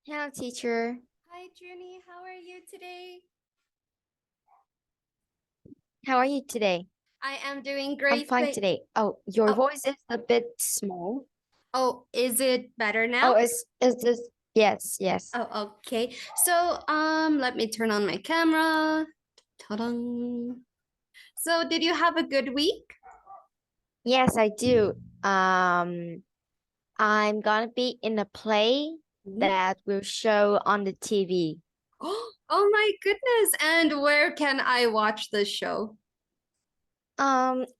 Hello, teacher. Hi, Junie. How are you today? How are you today? I am doing I'm great. fine today. Oh, your Oh, voice is a bit small. is it better Oh, now? is this? Yes, yes. Oh, okay. So, let me turn on my camera. Ta-dang. So, did you have a good week? Yes, I do. I'm gonna be in a play Mhm. that will show on the TV. Oh my goodness. And where can I watch the show?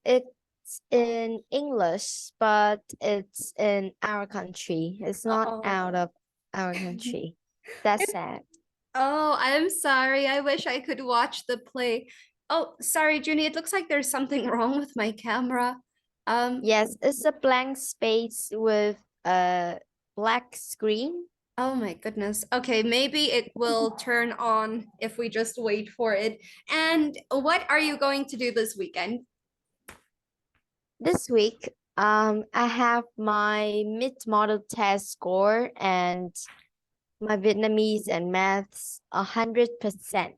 It's in English, but it's in our country. It's not out Oh. of our country. That's sad. Oh, I'm sorry. I wish I could watch the play. Oh, sorry, Junie. It looks like there's something wrong with my camera. Um, Yes, it's a blank space with a black screen. Oh my goodness. Okay, maybe it will turn on if we just wait for it. And what are you going to do this weekend? This week, I have my mid-model test score and my Vietnamese and maths 100%.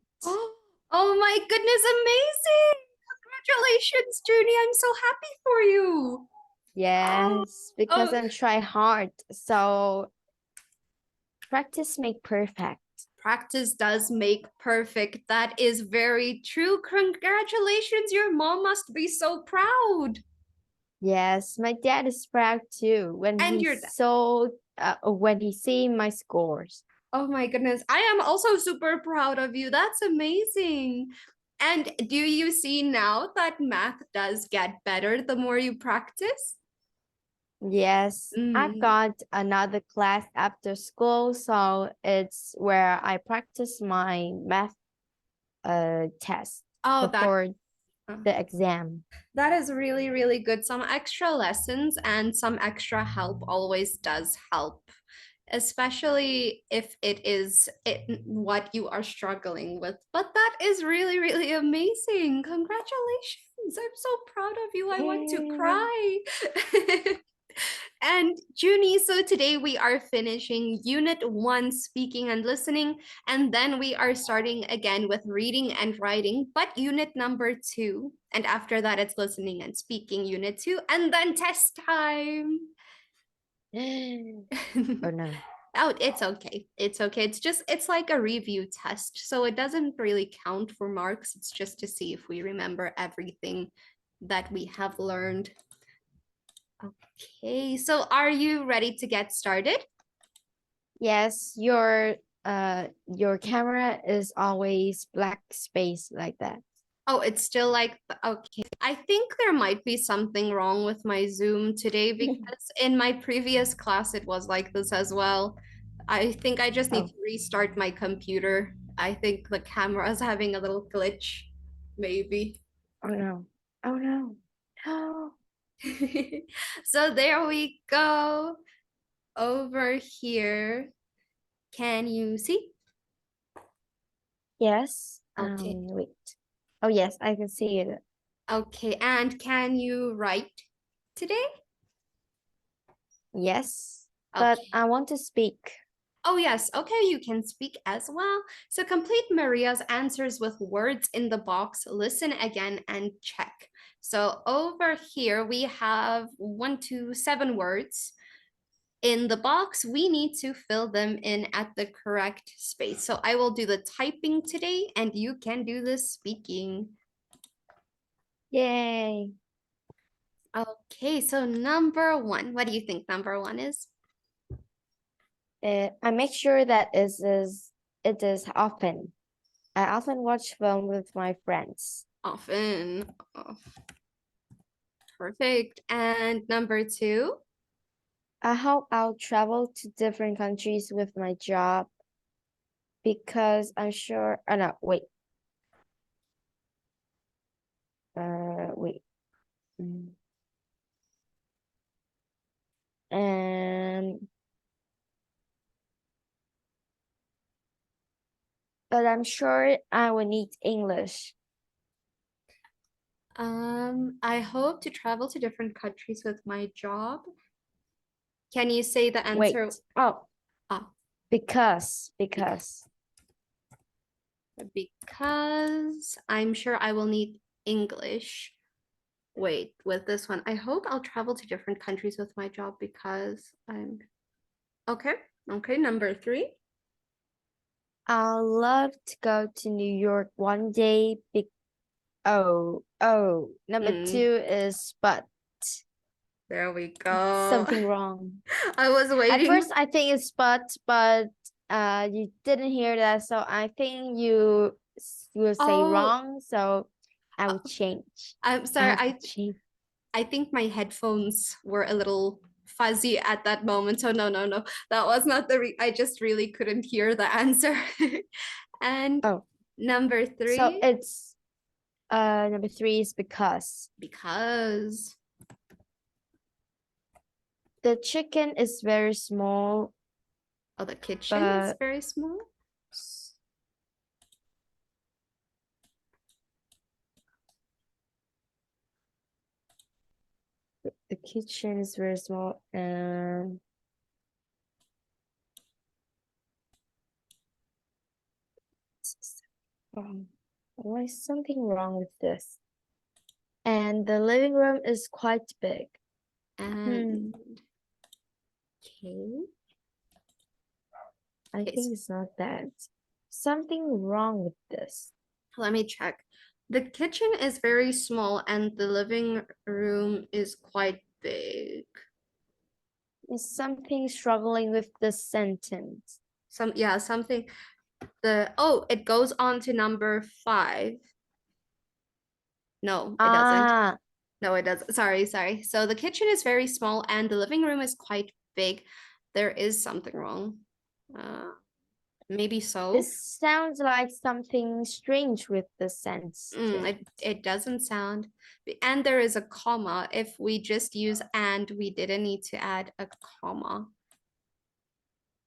Oh my goodness, amazing! Congratulations, Junie. I'm so happy for you. Oh, Yes, because oh, I'm try hard. So practice make perfect. practice does make perfect. That is very true. Congratulations. Your mom must be so proud. Yes, my dad is proud too And your when he see my scores. Oh my goodness. I am also super proud of you. That's amazing. And do you see now that math does get better the more you practice? Yes, I've Mm. got another class after school, so it's where I practice my math test Oh, before the exam. that is really, really good. Some extra lessons and some extra help always does help, especially if what you are struggling with. But that is really, really amazing. Congratulations. I'm so proud of you. I want to Yay. cry. And Junie, so today we are finishing Unit 1, speaking and listening, and then we are starting again with reading and writing, but Unit number 2. And after that, it's listening and speaking, Unit 2, and then test time. Oh no. Oh, it's okay. It's okay. It's like a review test. So it doesn't really count for marks. It's just to see if we remember everything that we have learned. Okay, so are you ready to get started? Yes, your camera is always black space like that. Oh, it's still like, okay. I think there might be something wrong with my Zoom today because in my previous class it was like this as well. I think I just need Oh, to restart my computer. I think the camera is having a little glitch, maybe. oh no. Oh no. No. So there we go. Over here. Can you see? Yes. Okay. Wait. Oh yes, I can see it. Okay. And can you write today? Yes, but Okay. I want to speak. Oh, yes. Okay, you can speak as well. So complete Maria's answers with words in the box. Listen again and check. So over here, we have 7 words. In the box, we need to fill them in at the correct space. So I will do the typing today, and you can do the speaking. Yay. Okay, so number 1. What do you think number 1 is? I make sure that it is often. I often watch film with my friends. Often. Oh, perfect. And number 2? I hope I'll travel to different countries with my job because I'm sure. Oh no, wait. Wait. Mm. And but I'm sure I will need English. I hope to travel to different countries with my job. Can you say the answer? Wait. Oh, Ah. Because. Because I'm sure I will need English. Wait, with this one, I hope I'll travel to different countries with my job because I'm okay. Okay, number 3. I'd love to go to New York one day. Number Mm, 2 is but. there we go. Something wrong. I was At waiting. first, I think it's but you didn't hear that, so I think you will say Oh, wrong. So I uh, will change. I'm I sorry. have to change. I think my headphones were a little fuzzy at that moment. So no. That was not I just really couldn't hear the answer. And Oh, number so 3, it's number 3 is because because the chicken is very small, the kitchen is but very small. the kitchen is very small and why is something wrong with this? And the living room is quite big. And okay. I Okay, think it's not that. Something wrong with this. let me check. The kitchen is very small and the living room is quite big. Is something struggling with the sentence? Something. It goes on to number 5. No, it doesn't. Ah, No, it doesn't. Sorry. So the kitchen is very small and the living room is quite big. There is something wrong. Maybe it so. sounds like something strange with the sentence. It doesn't sound. And there is a comma. If we just use and, we didn't need to add a comma.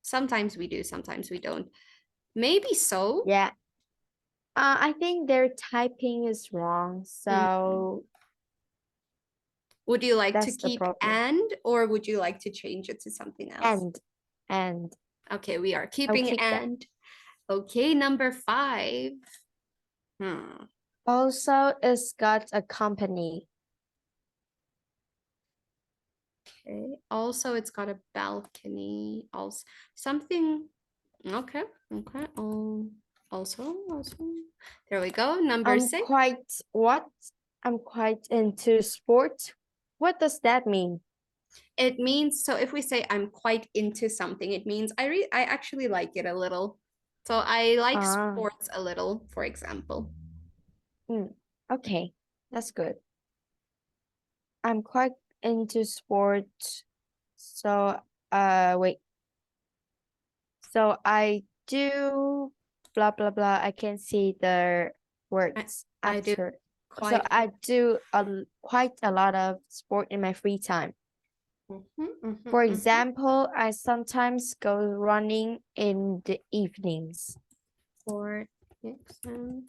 Sometimes we do, sometimes we don't. Maybe so. Yeah. I think their typing is wrong. So Would you like to that's the keep problem. and, or would you like to change it to something else? And. Okay, we are I'll keeping keep that. and. Okay, number 5. Also, it's got a company. Okay. Also, it's got a balcony. Also, something. Okay. Also. There we go. Number 6. I'm quite into sport. What does that mean? It means, so if we say I'm quite into something, it means I actually like it a little. So I like sports a little, for example. Okay, that's good. I'm quite into sport. So, wait. So I do blah blah blah. I can see the words I do after. So quite. I do quite a lot of sport in my free time. For example, I sometimes go running in the evenings. For example.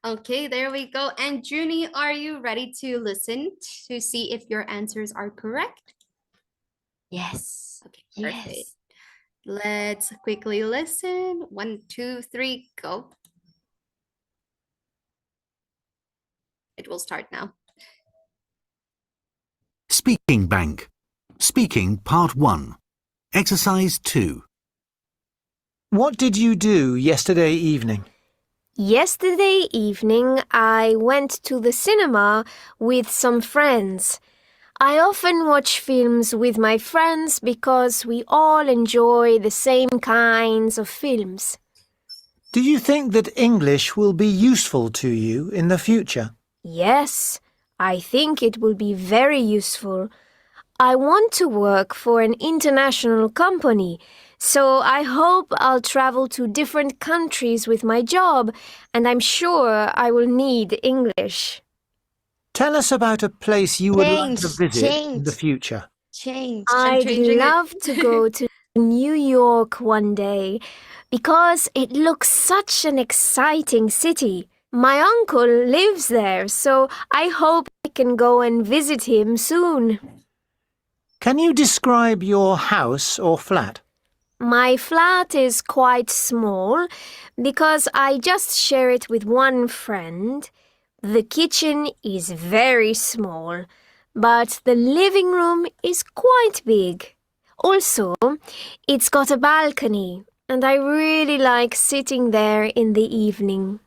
Okay, there we go. And Junie, are you ready to listen to see if your answers are correct? Yes. Okay, perfect. Let's quickly listen. 1, 2, 3, go. It will start now. Speaking Bank. Speaking Part 1. Exercise 2. What did you do yesterday evening? Yesterday evening, I went to the cinema with some friends. I often watch films with my friends because we all enjoy the same kinds of films. Do you think that English will be useful to you in the future? Yes, I think it will be very useful. I want to work for an international company, so I hope I'll travel to different countries with my job, and I'm sure I will need English. Tell us about a place you would like to visit in the future. I'd changing it. love to go to New York one day because it looks such an exciting city. My uncle lives there, so I hope I can go and visit him soon. Can you describe your house or flat? My flat is quite small because I just share it with one friend. The kitchen is very small, but the living room is quite big. Also, it's got a balcony, and I really like sitting there in the evening.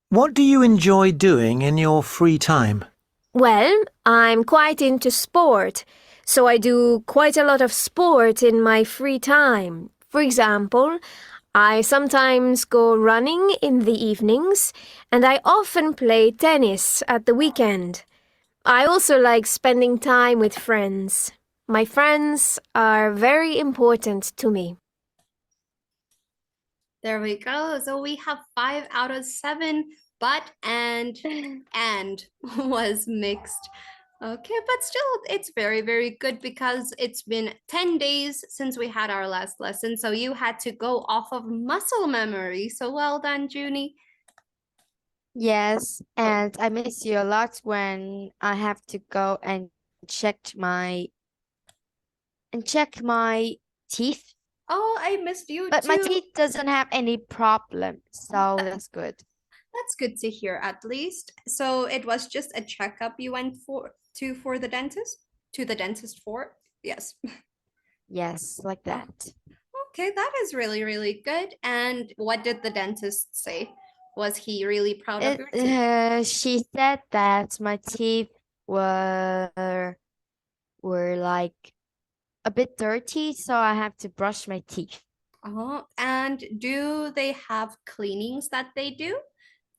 What do you enjoy doing in your free time? Well, I'm quite into sport, so I do quite a lot of sport in my free time. For example, I sometimes go running in the evenings, and I often play tennis at the weekend. I also like spending time with friends. My friends are very important to me. There we go. So we have 5 out of 7, but and was mixed. Okay, but still it's very, very good because it's been 10 days since we had our last lesson. So you had to go off of muscle memory. So well done, Junie. Yes, and I miss you a lot when I have to go and check my teeth. Oh, I missed you But my too. teeth doesn't have any problem, so that's good. That's good to hear at least. So it was just a checkup you went for the dentist? To the dentist for? Yes. Yes, like that. Okay, that is really, really good. And what did the dentist say? Was he really proud of your teeth? She said that my teeth were like a bit dirty, so I have to brush my teeth. Oh, and do they have cleanings that they do?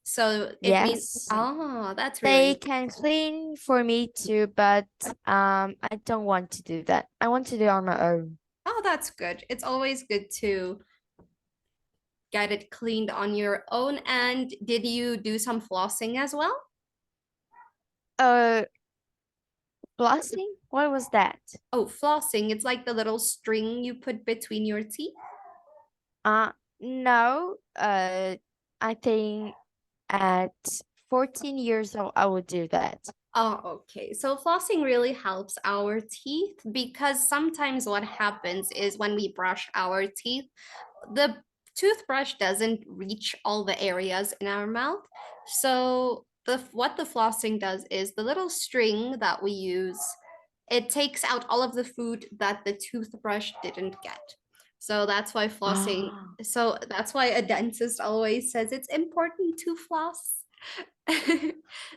So it means, Yes, oh, that's they really, can clean for me too, but I don't want to do that. I want to do it on my own. oh, that's good. It's always good to get it cleaned on your own. And did you do some flossing as well? Uh, flossing? What was that? Oh, flossing. It's like the little string you put between your teeth. Uh, no. I think at 14 years old, I would do that. Oh, okay. So flossing really helps our teeth because sometimes what happens is when we brush our teeth, the toothbrush doesn't reach all the areas in our mouth. So what the flossing does is the little string that we use, it takes out all of the food that the toothbrush didn't get. So that's why flossing, Ah. so that's why a dentist always says it's important to floss.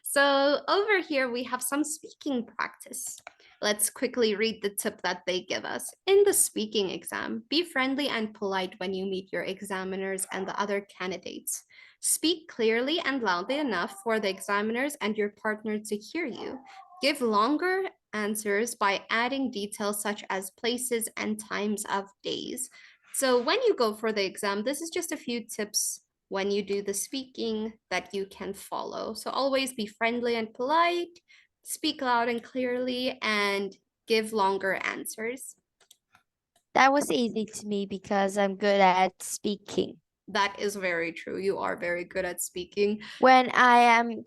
So over here we have some speaking practice. Let's quickly read the tip that they give us. In the speaking exam, be friendly and polite when you meet your examiners and the other candidates. Speak clearly and loudly enough for the examiners and your partner to hear you. Give longer answers by adding details such as places and times of days. So when you go for the exam, this is just a few tips when you do the speaking that you can follow. So always be friendly and polite, speak loud and clearly, and give longer answers. That was easy to me because I'm good at speaking. That is very true. You are very good at speaking. When I am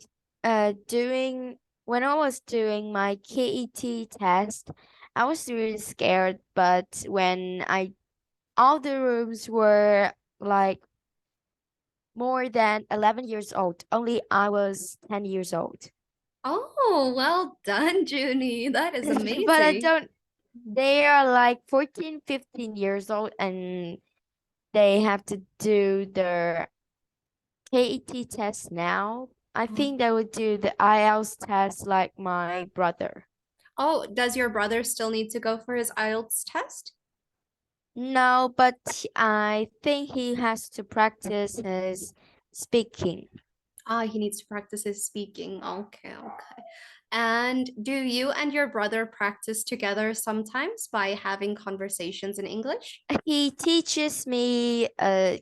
when I was doing my KET test, I was really scared, but when all the rooms were like more than 11 years old, only I was 10 years old. Oh, well done, Junie. That is But amazing. they are like 14, 15 years old and they have to do their KET test now. I think they would do the IELTS test like my brother. Oh, does your brother still need to go for his IELTS test? No, but I think he has to practice his speaking. Ah, he needs to practice his speaking. Okay, okay. And do you and your brother practice together sometimes by having conversations in English? He teaches me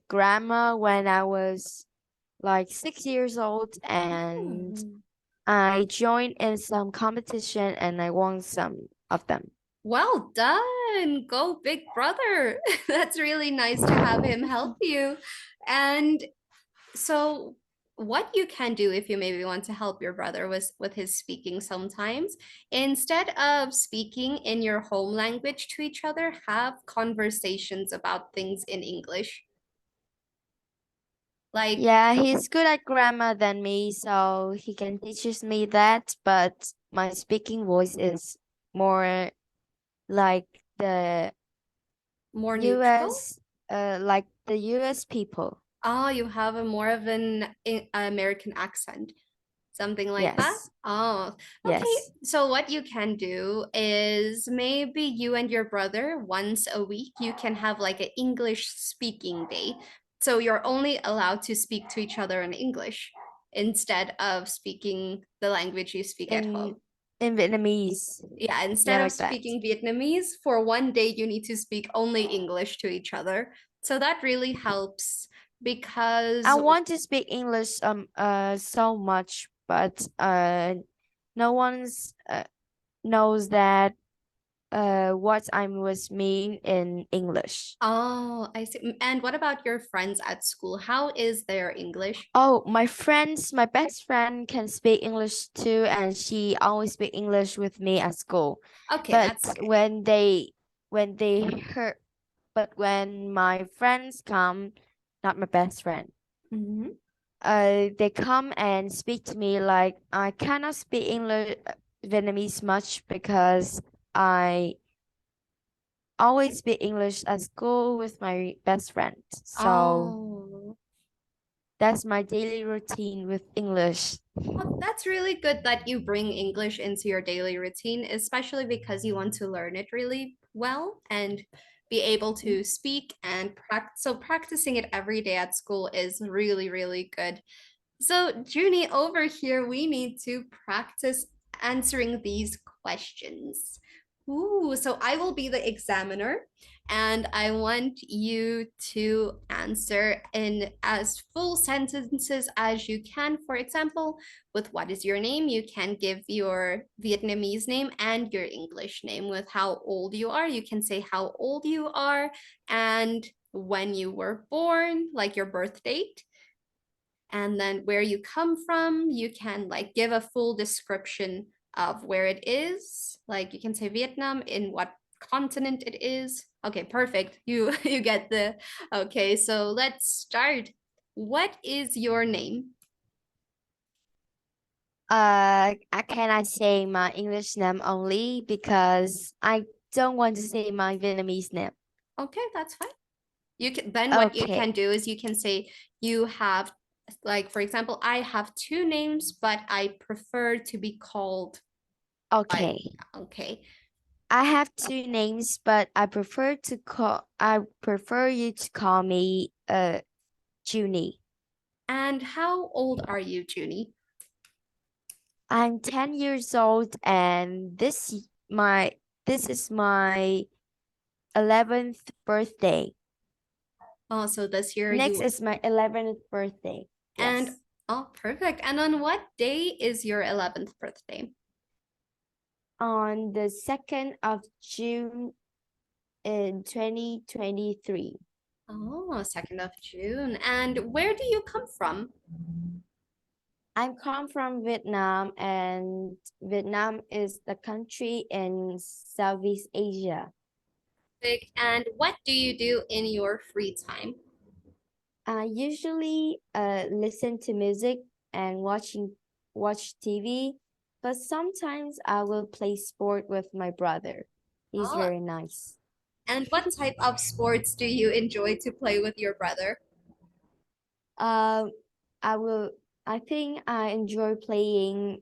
grammar when I was like 6 years old, and Hmm. I joined in some competition and I won some of them. Well done. Go, big brother. That's really nice to have him help you. And so what you can do if you maybe want to help your brother with his speaking sometimes, instead of speaking in your home language to each other, have conversations about things in English. Like, Yeah, he's good at grammar than me, so he can teaches me that, but my speaking voice is more like the more neutral. US like the US people. Oh, you have a more of an American accent. Something like that? Yes. Oh, okay. Yes. So what you can do is maybe you and your brother once a week, you can have like an English speaking day. So you're only allowed to speak to each other in English instead of speaking the language you speak at In home. in Vietnamese. Yeah, Yeah, instead of like that. speaking Vietnamese, for one day you need to speak only English to each other. So that really helps I because want to speak English so much, but no one's knows that what I was mean in English. oh, I see. And what about your friends at school? How is their English? Oh, my best friend can speak English too, and she always speak English with me at school. Okay, But that's good. when they heard, but when my friends come, not my best friend, Mhm. they come and speak to me like I cannot speak English Vietnamese much because I always speak English at school with my best friend. So Oh, that's my daily routine with English. well, that's really good that you bring English into your daily routine, especially because you want to learn it really well and be able to speak and practice. So practicing it every day at school is really, really good. So, Junie, over here, we need to practice answering these questions. Ooh, so I will be the examiner, and I want you to answer in as full sentences as you can. For example, with what is your name, you can give your Vietnamese name and your English name. With how old you are, you can say how old you are and when you were born, like your birth date, and then where you come from, you can like give a full description of where it is, like you can say Vietnam, in what continent it is. Okay, perfect. You get the okay, so let's start. What is your name? Can I say my English name only because I don't want to say my Vietnamese name. Okay, that's fine. You can then what you Okay, can do is you can say you have, like for example, I have two names, but I prefer to be called by, okay. okay. I have two names, but I prefer you to call me Junie. And how old are you, Junie? I'm 10 years old and this is my 11th birthday. Oh, so this year Next you is my 11th birthday. and Yes. oh, perfect. And on what day is your 11th birthday? On the 2nd of June in 2023. Oh, 2nd of June. And where do you come from? I come from Vietnam, and Vietnam is the country in Southeast Asia. And what do you do in your free time? I usually listen to music and watch TV, but sometimes I will play sport with my brother. He's Oh, very nice. and what type of sports do you enjoy to play with your brother? Um, I will. I think I enjoy playing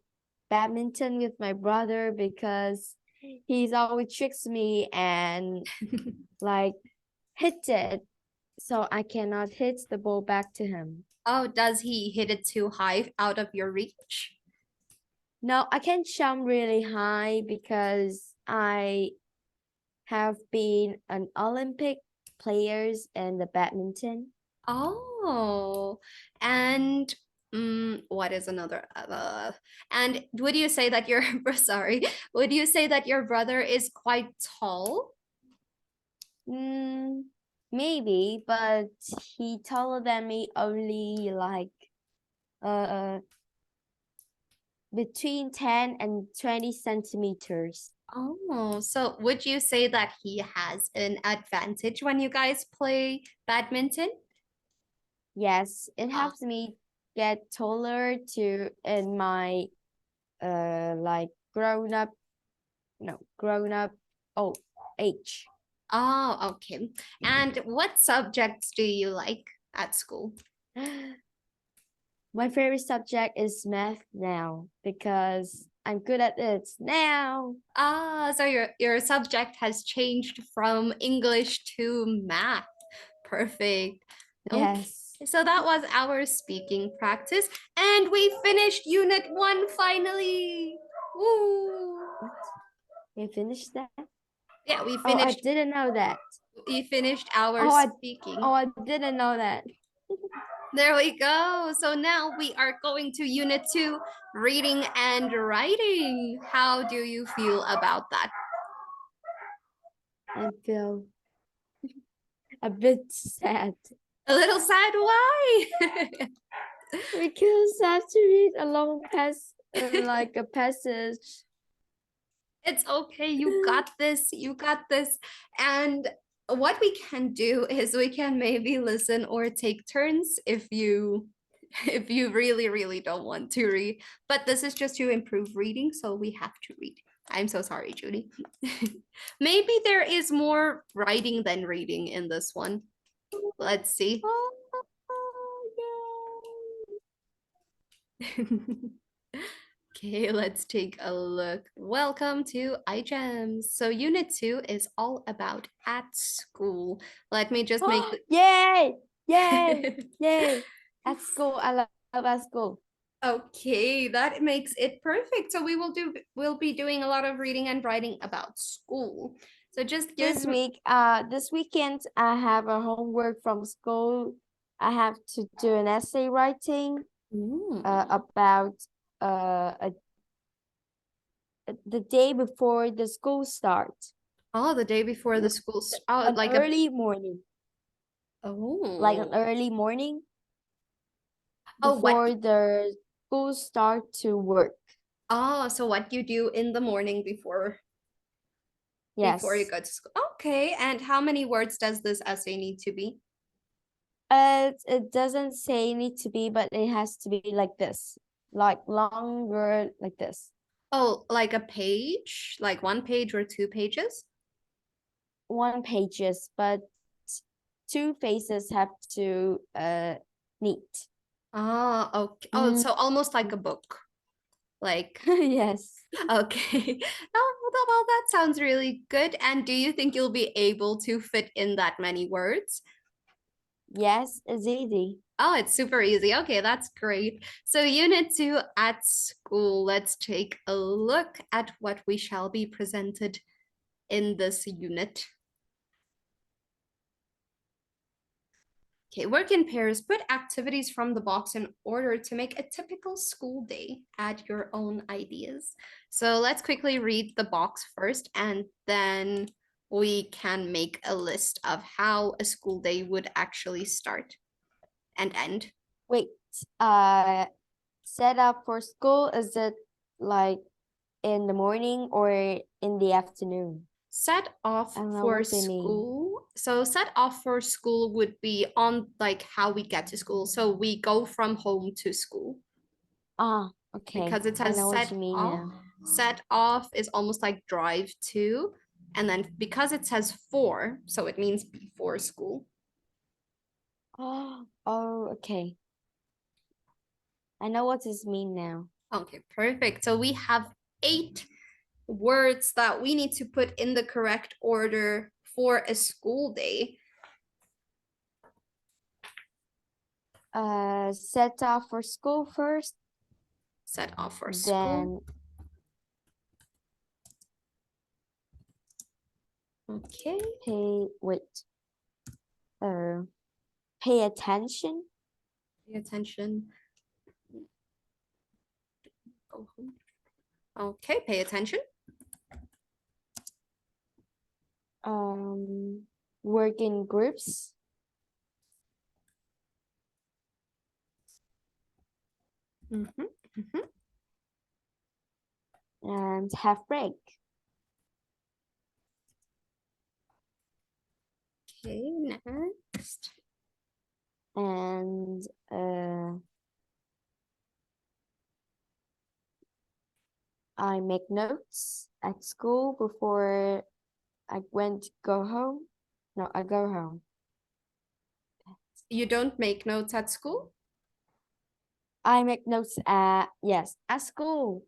badminton with my brother because he's always tricks me and like hit it, so I cannot hit the ball back to him. Oh, does he hit it too high out of your reach? No, I can jump really high because I have been an Olympic players in the badminton. Oh, and what is another? And would you say that your sorry? Would you say that your brother is quite tall? Mm, maybe, but he taller than me only like uh between 10 and 20 centimeters. Oh, so would you say that he has an advantage when you guys play badminton? Yes, it Ah. helps me get taller to in my like grown up oh age. Oh, okay. And what subjects do you like at school? My favorite subject is math now because I'm good at it now. Ah, so your subject has changed from English to math. Perfect. Okay. Yes. So that was our speaking practice, and we finished Unit 1 finally. Woo! What? You finished that? Yeah, Oh, I didn't know that. we finished our Oh, speaking. I didn't know that. There we go. So now we are going to Unit 2, reading and writing. How do you feel about that? I feel a bit sad A little sad. Why? because I have to read a long like a passage. It's okay. You got this. You got this. And what we can do is we can maybe listen or take turns if you really really don't want to read. But this is just to improve reading, so we have to read. I'm so sorry, Judy. Maybe there is more writing than reading in this one. Let's see. Okay, let's take a look. Welcome to iGEMS. So Unit 2 is all about at school. Let me just make the Yay! Yay! Yay! At school, I love at school. Okay, that makes it perfect. So we'll be doing a lot of reading and writing about school. So just give This weekend, I have a homework from school. I have to do an essay writing about the day before the school starts. Oh, the day before the school oh, An like early morning. Like an oh. early morning Oh, what before the school start to work. oh, so what you do in the morning before you Yes. go to school. Okay, and how many words does this essay need to be? It doesn't say need to be, but it has to be like this, like longer, like this. Oh, like a page, like 1 page or 2 pages? 1 pages, but two faces have to meet. Ah, okay. Oh, so almost like a book. Like, Yes. okay. Oh, well, that sounds really good. And do you think you'll be able to fit in that many words? Yes, it's easy. Oh, it's super easy. Okay, that's great. So Unit 2 at school. Let's take a look at what we shall be presented in this unit. Okay, work in pairs. Put activities from the box in order to make a typical school day. Add your own ideas. So let's quickly read the box first, and then we can make a list of how a school day would actually start and end. Wait, set up for school, is it like in the morning or in the afternoon? Set off I don't know for what they mean. school. So set off for school would be on like how we get to school. So we go from home to school. Ah, okay. Because it I says know what set you mean off. now. Set off is almost like drive to. And then because it says for, so it means before school. Oh, okay. I know what this mean now. Okay, perfect. So we have 8 words that we need to put in the correct order for a school day. Set off for school first, Set off for then school. Okay. Pay attention. Pay attention. Go home. Okay, pay attention. Work in groups. Mm-hmm. Mm-hmm. and have break. Okay, next. And I make notes at school before I went to go home. No, I go home. You don't make notes at school? I make notes at school,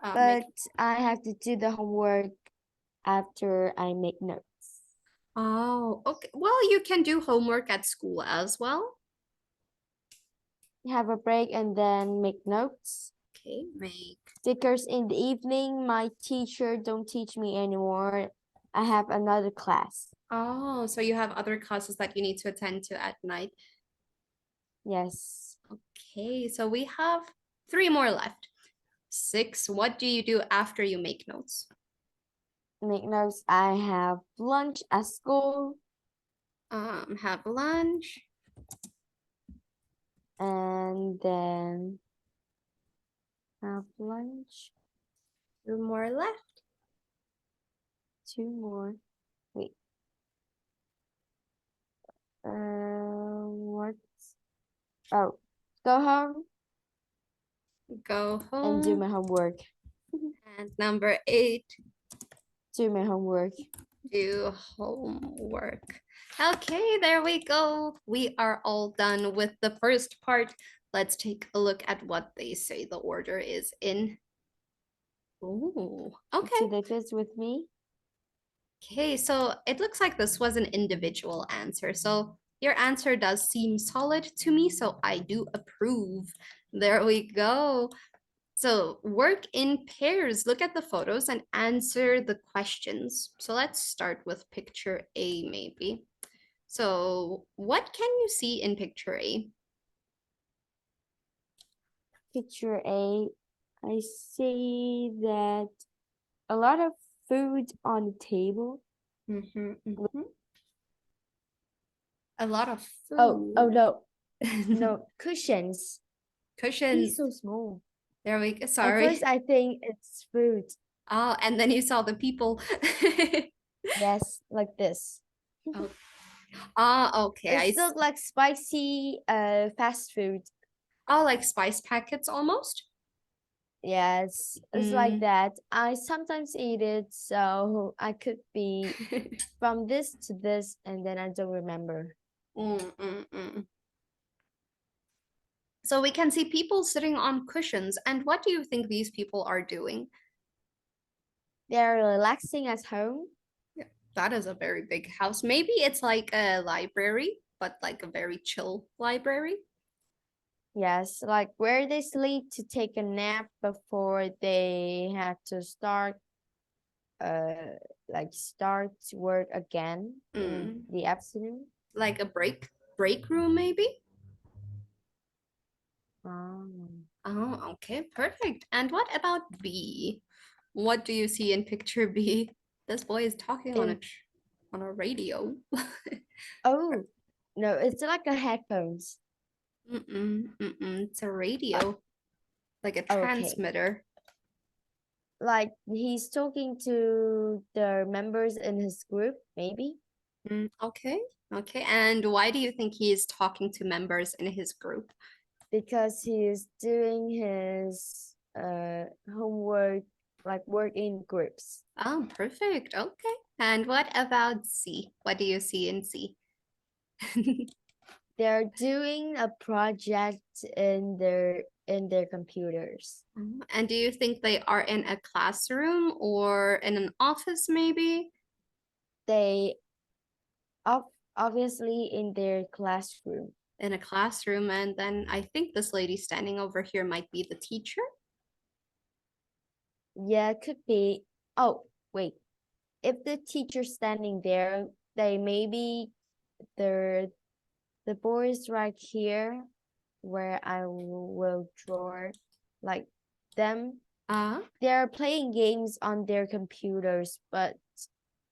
Make but I have to do the homework after I make notes. Oh, okay. Well, you can do homework at school as well. Have a break and then make notes. Okay, make. Because in the evening, my teacher don't teach me anymore. I have another class. Oh, so you have other classes that you need to attend to at night. Yes. Okay, so we have 3 more left. 6, what do you do after you make notes? Make notes. I have lunch at school. Have lunch. And then have lunch. 2 more left. 2 more. Wait. What? Oh, go home Go and do home. my homework. And number 8, Do my homework. do homework. Okay, there we go. We are all done with the first part. Let's take a look at what they say the order is in. Ooh, Do okay. they fit with me? Okay, so it looks like this was an individual answer. So your answer does seem solid to me, so I do approve. There we go. So work in pairs. Look at the photos and answer the questions. So let's start with picture A, maybe. So what can you see in picture A? Picture A, I see that a lot of food on the table. A lot of Oh food. no, no cushions. Cushions. He's so small. There we go. At Sorry. first, I think it's food. Oh, and then you saw the people. Yes, like this. Oh. Ah, okay. It's look like spicy fast food. Oh, like spice packets almost. Yes, it's like that. I sometimes eat it, so I could be from this to this, and then I don't remember. So we can see people sitting on cushions. And what do you think these people are doing? They're relaxing at home. Yeah, that is a very big house. Maybe it's like a library, but like a very chill library. Yes, like where they sleep to take a nap before they have to start start work again in the afternoon. Like a break room, maybe? Oh, okay, perfect. And what about B? What do you see in picture B? This boy is talking on a radio. Oh, no, it's like a headphones. It's a radio, like a Okay. transmitter. Like he's talking to the members in his group, maybe. Okay, okay. And why do you think he is talking to members in his group? Because he is doing his homework, like work in groups. Oh, perfect. Okay. And what about C? What do you see in C? They're doing a project in their computers. And do you think they are in a classroom or in an office, maybe? They obviously in their classroom. In a classroom, and then I think this lady standing over here might be the teacher. Yeah, it could be. Oh, wait. If the teacher's standing there, they maybe the boys right here where I will draw like them. They're playing games on their computers, but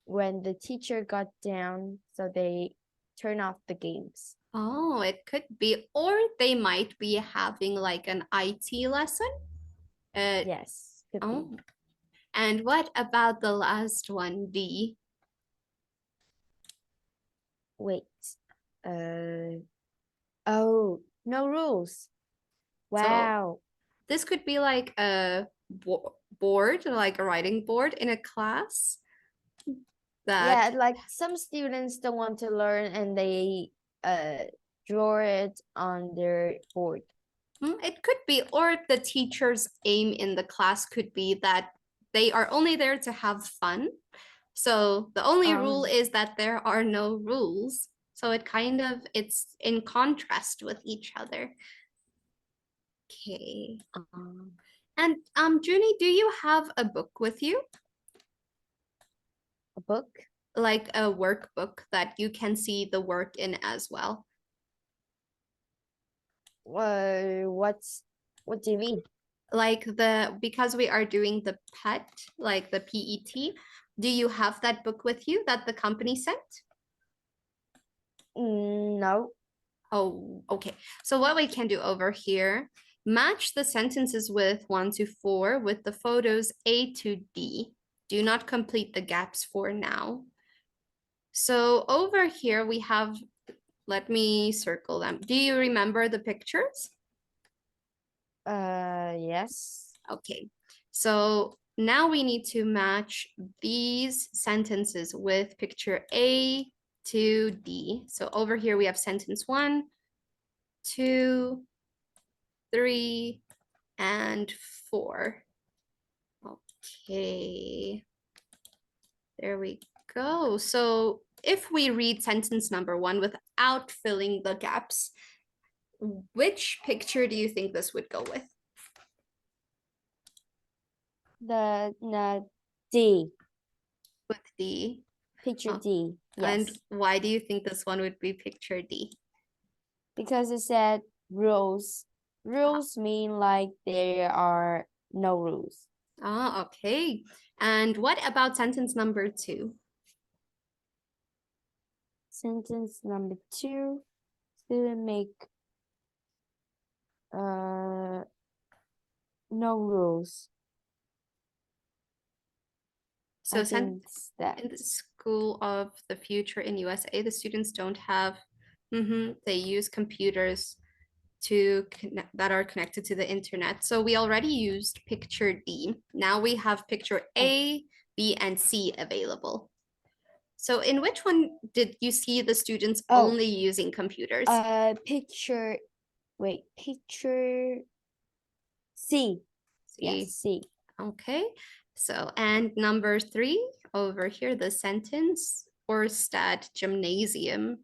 when the teacher got down, so they turn off the games. Oh, it could be, or they might be having like an IT lesson. Yes, could be. Oh, and what about the last one, D? Wait. Oh, no rules. So Wow. this could be like a board, like a writing board in a class Yeah, that like some students don't want to learn and they draw it on their board. It could be, or the teacher's aim in the class could be that they are only there to have fun. So the only rule is that there are no rules. So it's in contrast with each other. Okay. And Junie, do you have a book with you? A book? Like a workbook that you can see the work in as well? What do you mean? Like because we are doing the PET, like the PET, do you have that book with you that the company sent? No. Oh, okay. So what we can do over here, match the sentences with 1 to 4 with the photos A to D. Do not complete the gaps for now. So over here we have, let me circle them. Do you remember the pictures? Yes. Okay. So now we need to match these sentences with picture A to D. So over here we have sentence 1, 2, 3, and 4. Okay, there we go. So if we read sentence number 1 without filling the gaps, which picture do you think this would go with? The D. With D. Picture Oh, D. and Yes. why do you think this one would be picture D? Because it said rules. Rules mean like there are no rules. Ah, okay. And what about sentence number 2? Sentence number 2, student make no rules. So I think that. in the school of the future in USA, the students don't have, they use computers that are connected to the internet. So we already used picture D. Now we have picture A, B, and C available. So in which one did you see the students only using computers? Picture C. Yes, See, C. okay. So, and number 3 over here, the sentence, Orsted Gymnasium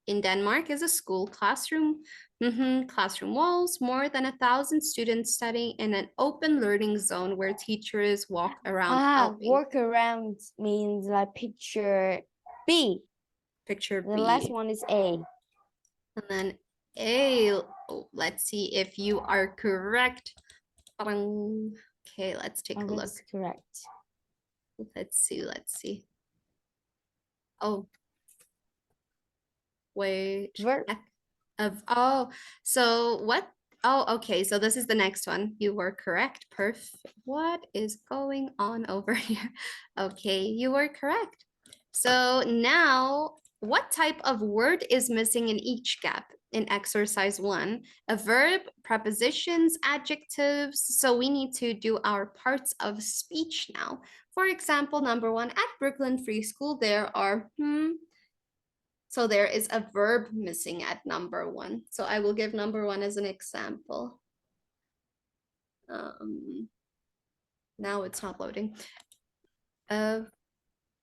in Denmark is a school classroom. Classroom walls, more than 1,000 students studying in an open learning zone where teachers walk around helping. Work around means like picture B. Picture The B. last one is A. And then A, let's see if you are correct. Okay, let's take a look. That's correct. Let's see. Oh, wait. Verb. So what? Oh, okay. So this is the next one. You were correct. Perfect. What is going on over here? Okay, you were correct. So now, what type of word is missing in each gap in exercise 1? A verb, prepositions, adjectives. So we need to do our parts of speech now. For example, number 1, at Brooklyn Free School, there are So there is a verb missing at number 1. So I will give number 1 as an example. Now it's not loading. A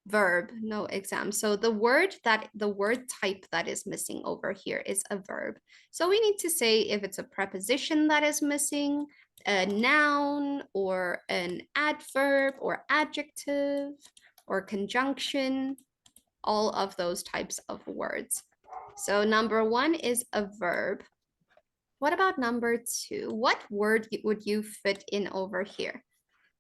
verb, no exam. So the word type that is missing over here is a verb. So we need to say if it's a preposition that is missing, a noun or an adverb or adjective or conjunction, all of those types of words. So number 1 is a verb. What about number 2? What word would you fit in over here?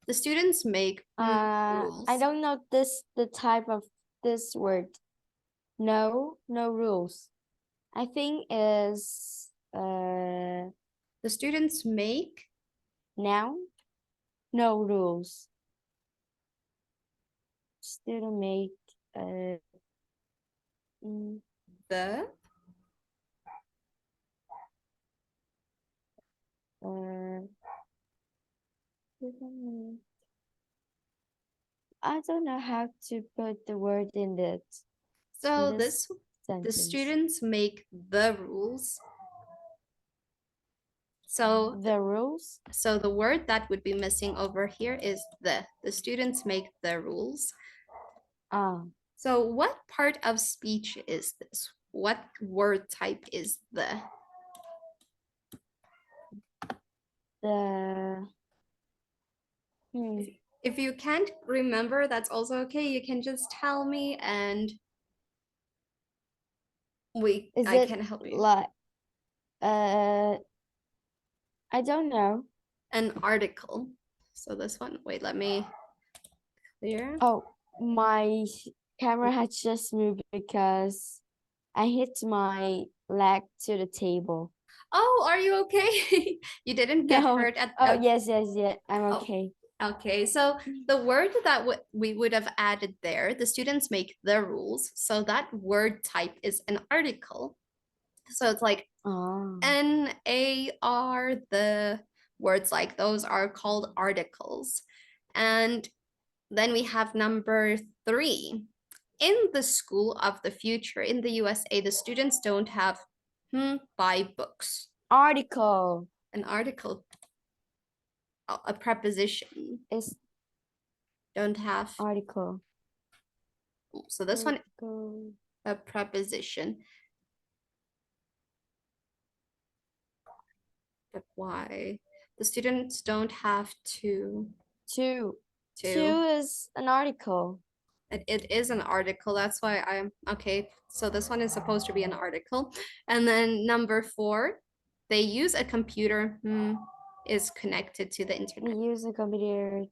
The students make rules. I don't know the type of this word. No rules. I think is The students make noun. No rules. Student make mm, the student make- I don't know how to put the word in that so in this this the sentence. students make the rules. So The rules. so the word that would be missing over here is the. The students make the rules. Ah, So what part of speech is this? What word type is the? the If you can't remember, that's also okay. You can just tell me and is I it can help you. like I don't know. An article. So this one, wait, let me clear. Oh, my camera has just moved because I hit my leg to the table. Oh, are you okay? You didn't get No. hurt at Oh, yes, I'm Oh. okay. Okay, so the word that we would have added there, the students make the rules. So that word type is an article. So it's like Oh. NAR, the words like those are called articles. And then we have number 3. In the school of the future in the USA, the students don't have buy books. Article An article, a preposition, is don't have. article. So this one, Article. a preposition. But why? The students don't have to. Two. To. Two is an article. It is an article. That's why I'm okay. So this one is supposed to be an article. And then number 4, they use a computer is connected to the We internet. use a computer.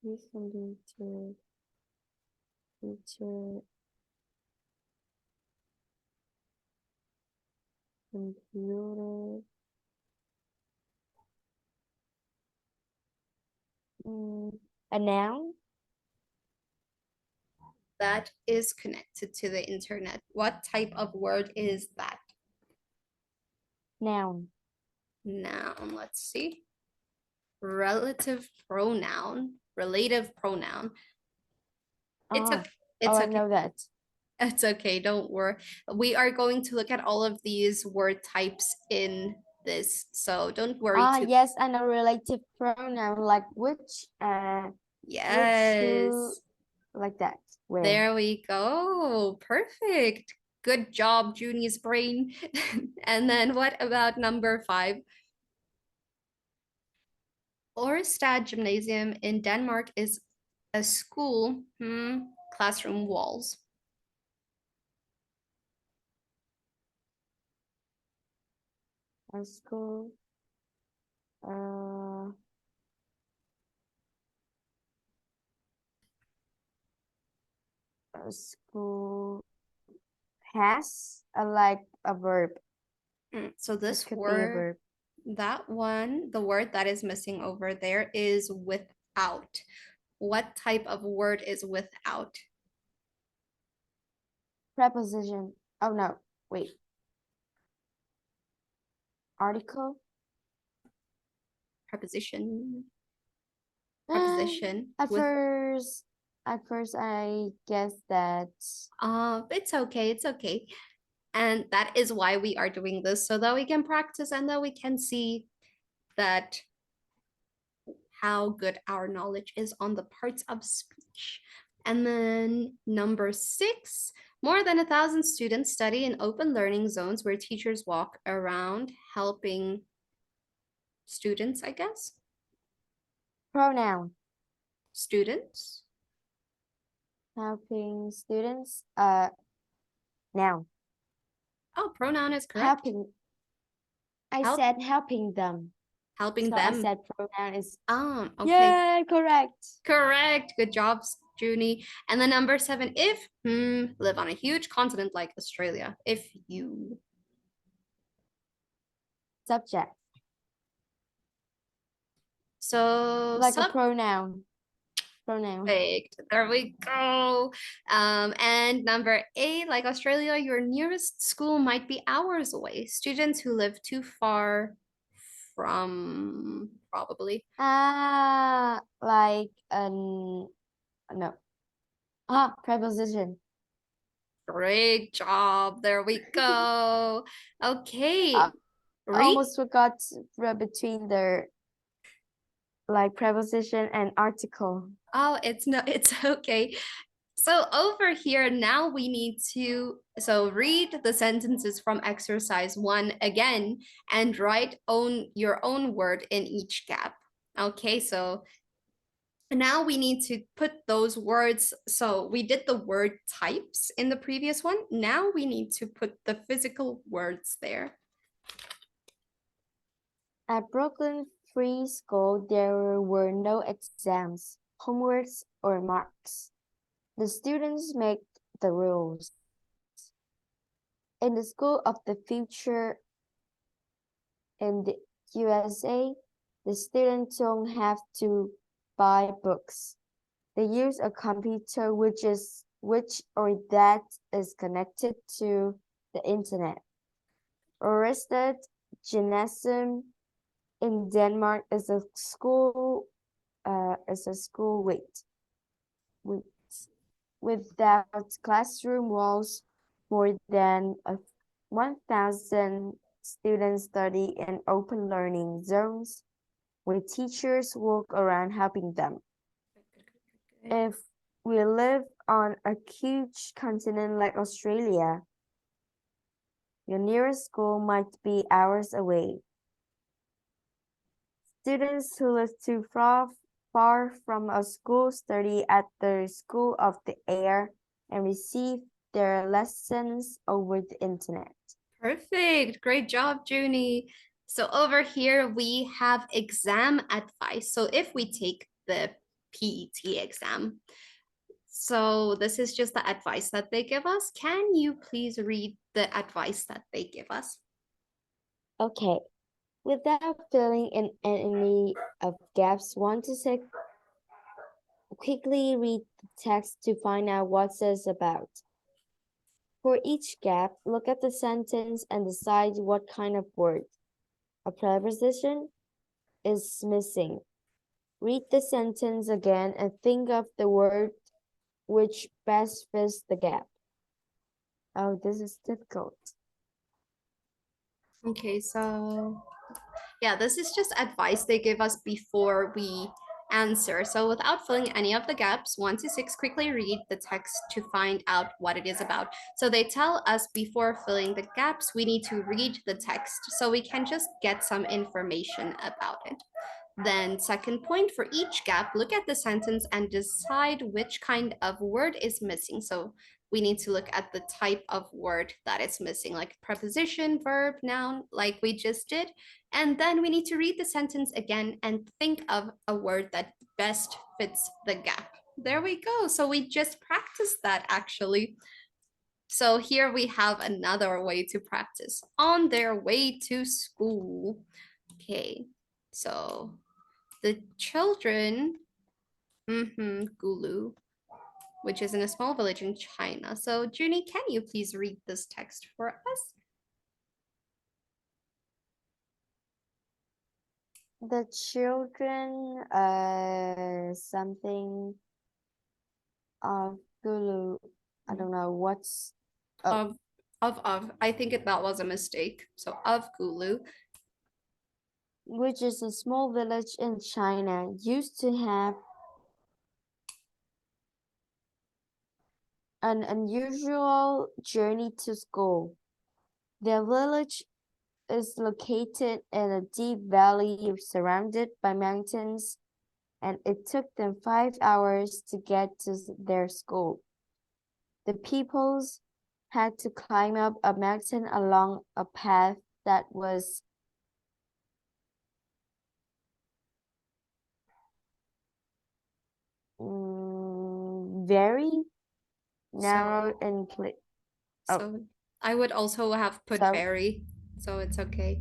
Use computer. Computer. Computer. A noun. That is connected to the internet. What type of word is that? Noun. Noun, let's see. Relative pronoun, relative pronoun. It's Oh, it's I okay. know that. It's okay, don't worry. We are going to look at all of these word types in this, so don't worry too. Yes, and a relative pronoun like which, Yes. who, like that. Where? There we go. Perfect. Good job, Junie's brain. And then what about number 5? Orestad Gymnasium in Denmark is a school, classroom walls. A school. A school has like a verb. So this It could be a word, verb. that one, the word that is missing over there is without. What type of word is without? Preposition. Oh no, wait. Article. Preposition. Preposition. At first, I guess that. It's okay. It's okay. And that is why we are doing this, so that we can practice and that we can see that how good our knowledge is on the parts of speech. And then number 6, more than 1,000 students study in open learning zones where teachers walk around helping students, I guess. Pronoun. Students. Helping students. Noun. Oh, pronoun is correct. Helping. I said helping them. helping So I them. said pronoun is Okay. yeah, correct. Correct. Good job, Junie. And then number 7, if live on a huge continent like Australia. If you. Subject. So Like a pronoun. Perfect. There we go. And number 8, like Australia, your nearest school might be hours away. Students who live too far from probably. Like no. Preposition. Great job. There we go. Okay. I Read. almost forgot between the like preposition and article. Oh, it's okay. So over here, now we need to, read the sentences from exercise 1 again and write your own word in each gap. Okay, so now we need to put those words. So we did the word types in the previous one. Now we need to put the physical words there. At Brooklyn Free School, there were no exams, homeworks, or marks. The students make the rules. In the school of the future in the USA, the students don't have to buy books. They use a computer which that is connected to the internet. Ørsted Gymnasium in Denmark is a school without classroom walls. More than 1,000 students study in open learning zones where teachers walk around helping them. If we live on a huge continent like Australia, your nearest school might be hours away. Students who live too far from a school study at the School of the Air and receive their lessons over the internet. Perfect. Great job, Junie. So over here, we have exam advice. So if we take the PET exam, so this is just the advice that they give us. Can you please read the advice that they give us? Okay. Without filling in any of gaps 1 to 6, quickly read the text to find out what it's about. For each gap, look at the sentence and decide what kind of word, a preposition, is missing. Read the sentence again and think of the word which best fills the gap. Oh, this is difficult. Okay, so yeah, this is just advice they give us before we answer. So without filling any of the gaps, 1 to 6, quickly read the text to find out what it is about. So they tell us before filling the gaps, we need to read the text so we can just get some information about it. Then second point, for each gap, look at the sentence and decide which kind of word is missing. So we need to look at the type of word that is missing, like preposition, verb, noun, like we just did. And then we need to read the sentence again and think of a word that best fits the gap. There we go. So we just practiced that actually. So here we have another way to practice. On their way to school. Okay, so the children, Gulu, which is in a small village in China. So Junie, can you please read this text for us? The children, something of Gulu. I don't know what's Of, I think that was a mistake. So of Gulu. which is a small village in China, used to have an unusual journey to school. Their village is located in a deep valley surrounded by mountains, and it took them 5 hours to get to their school. The peoples had to climb up a mountain along a path that was very narrow So, in place. Oh, so I would also have put so very, so it's okay.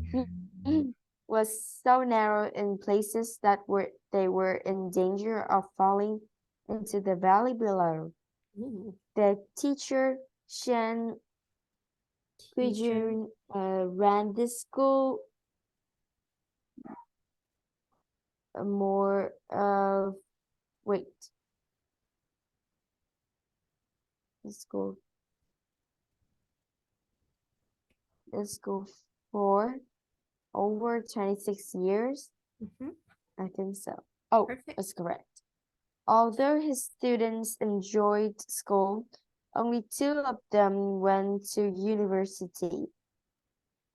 was so narrow in places that they were in danger of falling into the valley below. Ooh, The teacher Shen teacher. Guijun ran this school more wait, the school for over 26 years. Mhm, I think so. Oh, perfect. that's correct. Although his students enjoyed school, only 2 of them went to university.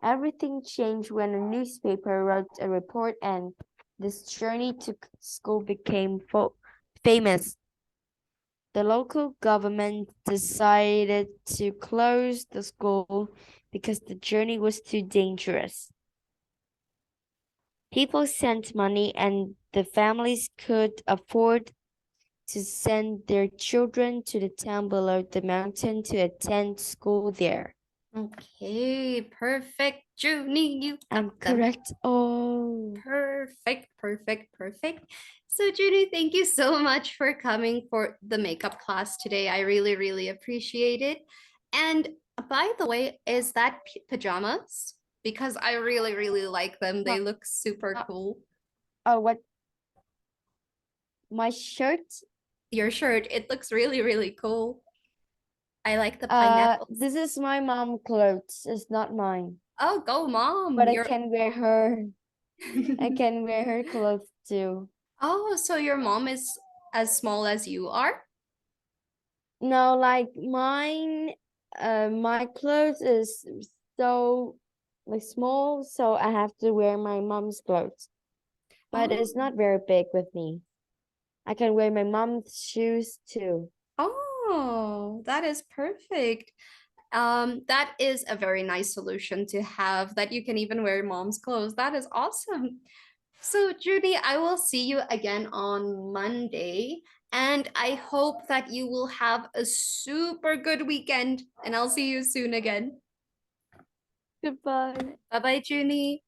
Everything changed when a newspaper wrote a report and this journey to school became famous. The local government decided to close the school because the journey was too dangerous. People sent money and the families could afford to send their children to the town below the mountain to attend school there. Okay, perfect. Junie, you I'm got them. correct. Oh, Perfect, perfect, perfect. So, Judy, thank you so much for coming for the makeup class today. I really, really appreciate it. And by the way, is that pajamas? Because I really, really like them. They no. look super cool. Oh, what? My shirt? Your shirt, it looks really, really cool. I like the pineapples. This is my mom clothes. It's not mine. Oh, go mom. But I You're can wear her. I can wear her clothes too. Oh, so your mom is as small as you are? No, like mine, my clothes is so like small, so I have to wear my mom's clothes. But Oh, it's not very big with me. I can wear my mom's shoes too. oh, that is perfect. That is a very nice solution to have that you can even wear mom's clothes. That is awesome. So, Judy, I will see you again on Monday, and I hope that you will have a super good weekend, and I'll see you soon again. Goodbye. Bye bye, Junie.